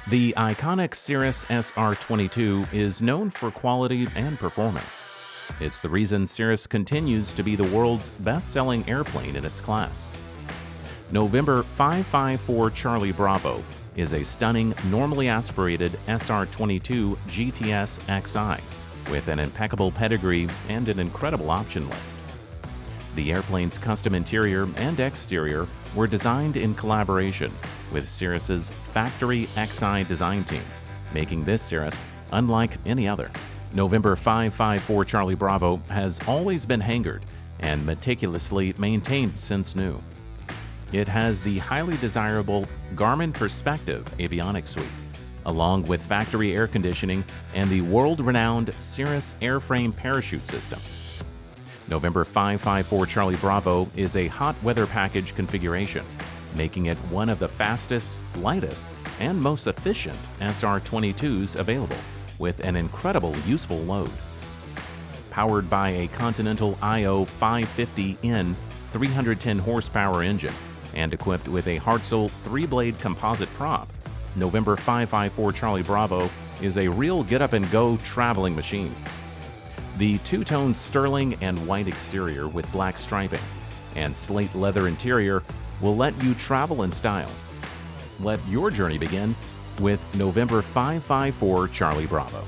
The iconic Cirrus SR22 is known for quality and performance. It's the reason Cirrus continues to be the world's best-selling airplane in its class. November 554 Charlie Bravo is a stunning, normally aspirated SR22 GTS XI with an impeccable pedigree and an incredible option list. The airplane's custom interior and exterior were designed in collaboration with Cirrus's factory XI design team, making this Cirrus unlike any other. November 554 Charlie Bravo has always been hangered and meticulously maintained since new. It has the highly desirable Garmin Perspective avionics suite, along with factory air conditioning and the world-renowned Cirrus Airframe Parachute System. November 554 Charlie Bravo is a hot weather package configuration, making it one of the fastest, lightest, and most efficient SR22s available, with an incredible useful load. Powered by a Continental IO 550N 310 horsepower engine and equipped with a Hartzell 3-blade composite prop, November 554 Charlie Bravo is a real get-up-and-go traveling machine. The two-tone sterling and white exterior with black striping and slate leather interior will let you travel in style. Let your journey begin with November 554 Charlie Bravo.